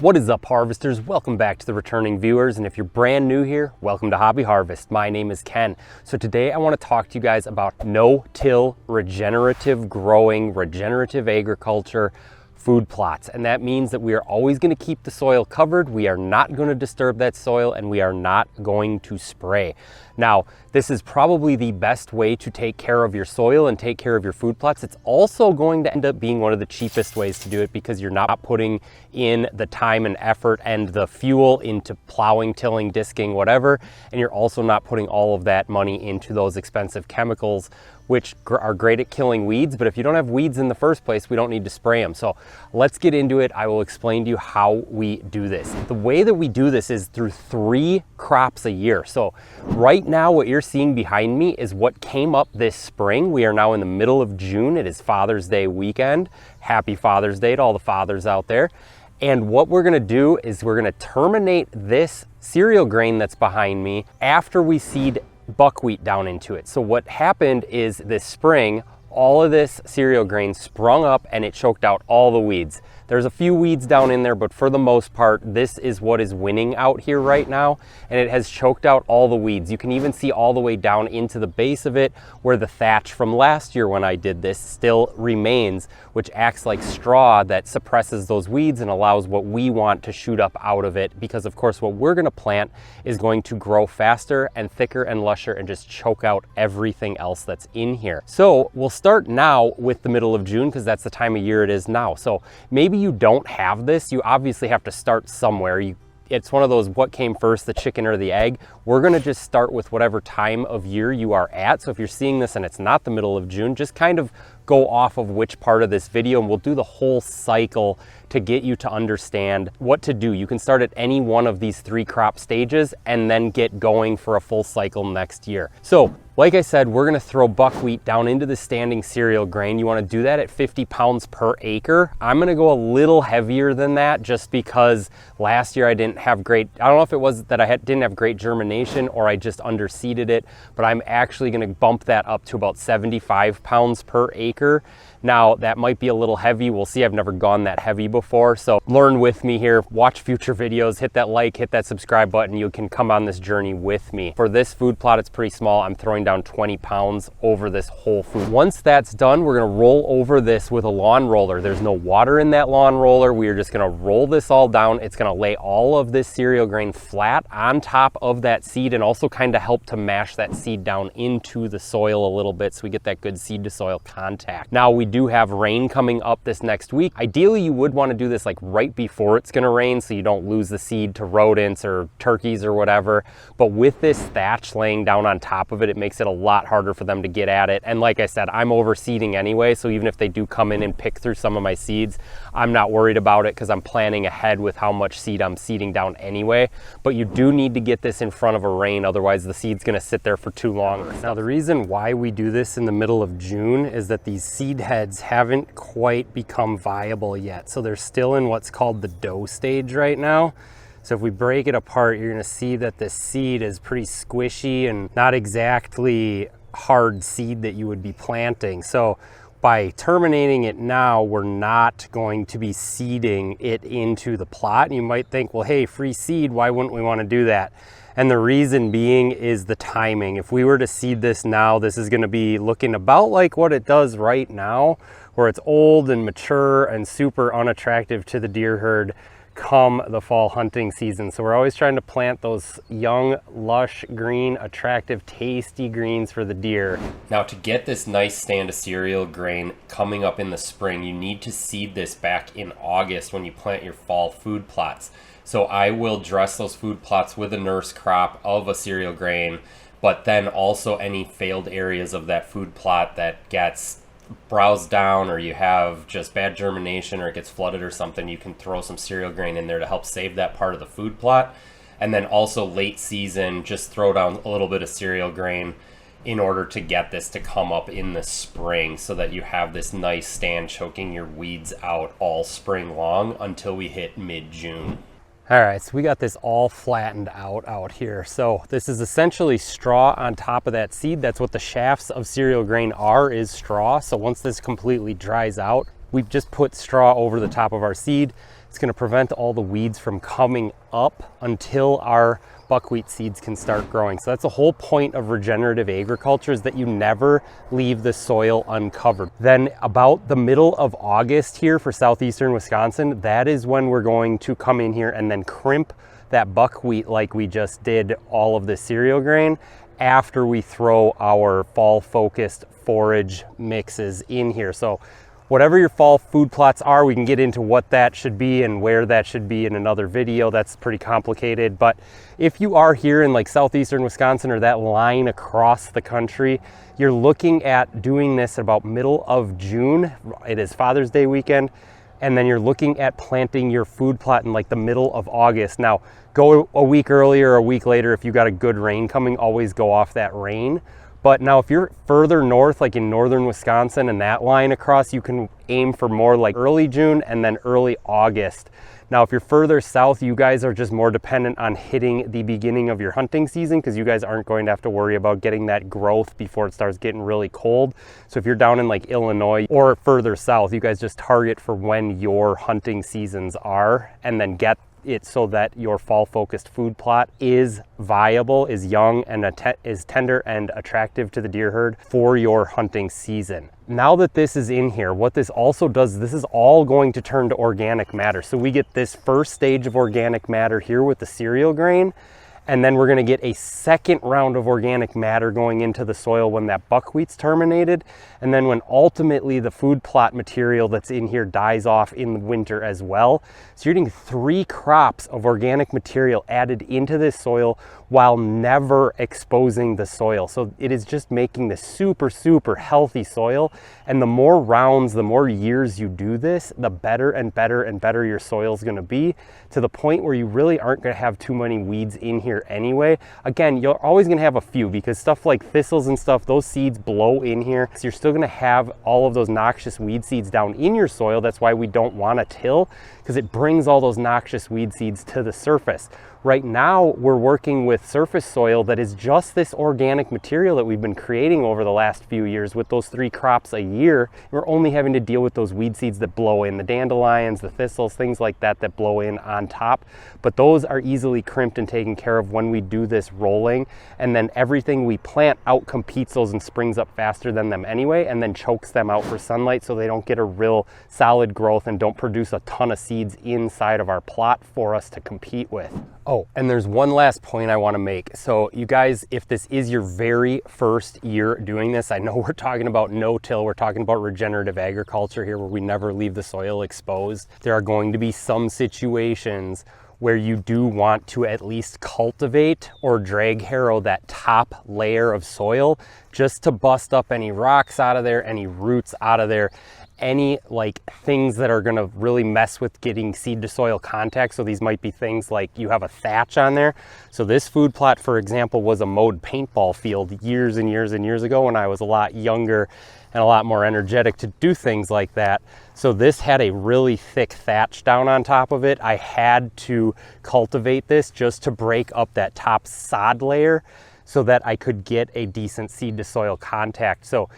What is up, harvesters? Welcome back to the returning viewers, and if you're brand new here, welcome to Hobby Harvest. My name is Ken. So today I want to talk to you guys about no-till regenerative growing, regenerative agriculture food plots. And that means that we are always going to keep the soil covered, we are not going to disturb that soil, and we are not going to spray. Now, this is probably the best way to take care of your soil and take care of your food plots. It's also going to end up being one of the cheapest ways to do it because you're not putting in the time and effort and the fuel into plowing, tilling, disking, whatever. And you're also not putting all of that money into those expensive chemicals, which are great at killing weeds. But if you don't have weeds in the first place, we don't need to spray them. So let's get into it. I will explain to you how we do this. The way that we do this is through 3 crops a year. So right now, what you're seeing behind me is what came up this spring. We are now in the middle of June. It is Father's Day weekend. Happy Father's Day to all the fathers out there. And what we're gonna do is we're gonna terminate this cereal grain that's behind me after we seed buckwheat down into it. So what happened is this spring, all of this cereal grain sprung up and it choked out all the weeds. There's a few weeds down in there, but for the most part, this is what is winning out here right now, and it has choked out all the weeds. You can even see all the way down into the base of it where the thatch from last year when I did this still remains, which acts like straw that suppresses those weeds and allows what we want to shoot up out of it, because of course what we're going to plant is going to grow faster and thicker and lusher and just choke out everything else that's in here. So we'll start now with the middle of June because that's the time of year it is now. So maybe you don't have this, you obviously have to start somewhere. It's one of those, what came first, the chicken or the egg? We're gonna just start with whatever time of year you are at. So if you're seeing this and it's not the middle of June, just kind of go off of which part of this video, and we'll do the whole cycle to get you to understand what to do. You can start at any one of these 3 crop stages and then get going for a full cycle next year. So like I said, we're gonna throw buckwheat down into the standing cereal grain. You wanna do that at 50 pounds per acre. I'm gonna go a little heavier than that just because last year I didn't have great, I don't know if it was that didn't have great germination or I just underseeded it, but I'm actually gonna bump that up to about 75 pounds per acre. Now that might be a little heavy. We'll see, I've never gone that heavy before. So learn with me here, watch future videos, hit that like, hit that subscribe button. You can come on this journey with me. For this food plot, it's pretty small. I'm throwing down 20 pounds over this whole food. Once that's done, we're gonna roll over this with a lawn roller. There's no water in that lawn roller. We are just gonna roll this all down. It's gonna lay all of this cereal grain flat on top of that seed and also kind of help to mash that seed down into the soil a little bit so we get that good seed to soil contact. Now we do have rain coming up this next week. Ideally, you would want to do this like right before it's going to rain so you don't lose the seed to rodents or turkeys or whatever. But with this thatch laying down on top of it, it makes it a lot harder for them to get at it. And like I said, I'm overseeding anyway, so even if they do come in and pick through some of my seeds, I'm not worried about it because I'm planning ahead with how much seed I'm seeding down anyway. But you do need to get this in front of a rain, otherwise the seed's going to sit there for too long. Now the reason why we do this in the middle of June is that these seed heads haven't quite become viable yet. So they're still in what's called the dough stage right now. So if we break it apart, you're gonna see that the seed is pretty squishy and not exactly hard seed that you would be planting. So by terminating it now, we're not going to be seeding it into the plot. And you might think, well, hey, free seed, why wouldn't we wanna do that? And the reason being is the timing. If we were to seed this now, this is gonna be looking about like what it does right now, where it's old and mature and super unattractive to the deer herd come the fall hunting season. So we're always trying to plant those young, lush, green, attractive, tasty greens for the deer. Now to get this nice stand of cereal grain coming up in the spring, you need to seed this back in August when you plant your fall food plots. So I will dress those food plots with a nurse crop of a cereal grain, but then also any failed areas of that food plot that gets browsed down or you have just bad germination or it gets flooded or something, you can throw some cereal grain in there to help save that part of the food plot. And then also late season, just throw down a little bit of cereal grain in order to get this to come up in the spring so that you have this nice stand choking your weeds out all spring long until we hit mid-June. All right, so we got this all flattened out here. So this is essentially straw on top of that seed. That's what the shafts of cereal grain are, is straw. So once this completely dries out, we just put straw over the top of our seed, It's going to prevent all the weeds from coming up until our buckwheat seeds can start growing. So that's the whole point of regenerative agriculture, is that you never leave the soil uncovered. Then about the middle of August here for southeastern Wisconsin, that is when we're going to come in here and then crimp that buckwheat like we just did all of the cereal grain, after we throw our fall focused forage mixes in here. So whatever your fall food plots are, we can get into what that should be and where that should be in another video. That's pretty complicated. But if you are here in like southeastern Wisconsin or that line across the country, you're looking at doing this about middle of June. It is Father's Day weekend. And then you're looking at planting your food plot in like the middle of August. Now, go a week earlier or a week later if you got a good rain coming, always go off that rain. But now if you're further north, like in northern Wisconsin and that line across, you can aim for more like early June and then early August. Now, if you're further south, you guys are just more dependent on hitting the beginning of your hunting season, because you guys aren't going to have to worry about getting that growth before it starts getting really cold. So if you're down in like Illinois or further south, you guys just target for when your hunting seasons are and then get it so that your fall focused food plot is viable, is young, and is tender and attractive to the deer herd for your hunting season. Now that this is in here, what this also does, this is all going to turn to organic matter. So we get this first stage of organic matter here with the cereal grain, and then we're going to get a second round of organic matter going into the soil when that buckwheat's terminated, and then when ultimately the food plot material that's in here dies off in the winter as well. So you're getting 3 crops of organic material added into this soil while never exposing the soil. So it is just making this super, super healthy soil. And the more rounds, the more years you do this, the better and better and better your soil is going to be, to the point where you really aren't going to have too many weeds in here anyway. Again, you're always going to have a few, because stuff like thistles and stuff, those seeds blow in here. So you're still going to have all of those noxious weed seeds down in your soil. That's why we don't want to till, because it brings all those noxious weed seeds to the surface. Right now, we're working with surface soil that is just this organic material that we've been creating over the last few years with those 3 crops a year. We're only having to deal with those weed seeds that blow in, the dandelions, the thistles, things like that that blow in on top. But those are easily crimped and taken care of when we do this rolling. And then everything we plant out competes those and springs up faster than them anyway, and then chokes them out for sunlight so they don't get a real solid growth and don't produce a ton of seeds inside of our plot for us to compete with. Oh, and there's one last point I want to make. So you guys, if this is your very first year doing this, I know we're talking about no-till, we're talking about regenerative agriculture here where we never leave the soil exposed. There are going to be some situations where you do want to at least cultivate or drag harrow that top layer of soil just to bust up any rocks out of there, any roots out of there, any like things that are going to really mess with getting seed to soil contact. So these might be things like you have a thatch on there. So this food plot, for example, was a mowed paintball field years and years and years ago when I was a lot younger and a lot more energetic to do things like that. So this had a really thick thatch down on top of it. I had to cultivate this just to break up that top sod layer so that I could get a decent seed to soil contact. So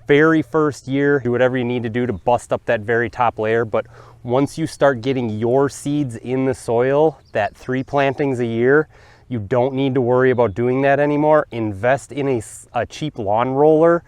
very first year, do whatever you need to do to bust up that very top layer. But once you start getting your seeds in the soil, that 3 plantings a year, you don't need to worry about doing that anymore. Invest in a cheap lawn roller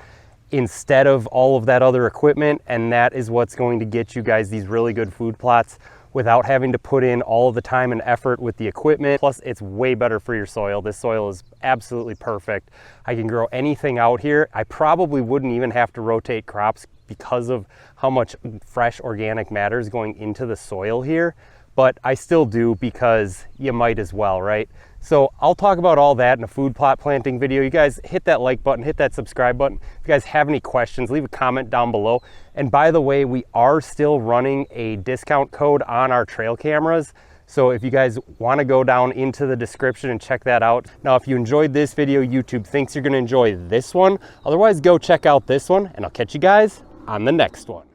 instead of all of that other equipment, and that is what's going to get you guys these really good food plots without having to put in all of the time and effort with the equipment. Plus, it's way better for your soil. This soil is absolutely perfect. I can grow anything out here. I probably wouldn't even have to rotate crops because of how much fresh organic matter is going into the soil here, but I still do because you might as well, right? So I'll talk about all that in a food plot planting video. You guys hit that like button, hit that subscribe button. If you guys have any questions, leave a comment down below. And by the way, we are still running a discount code on our trail cameras. So if you guys want to go down into the description and check that out. Now, if you enjoyed this video, YouTube thinks you're going to enjoy this one. Otherwise, go check out this one, and I'll catch you guys on the next one.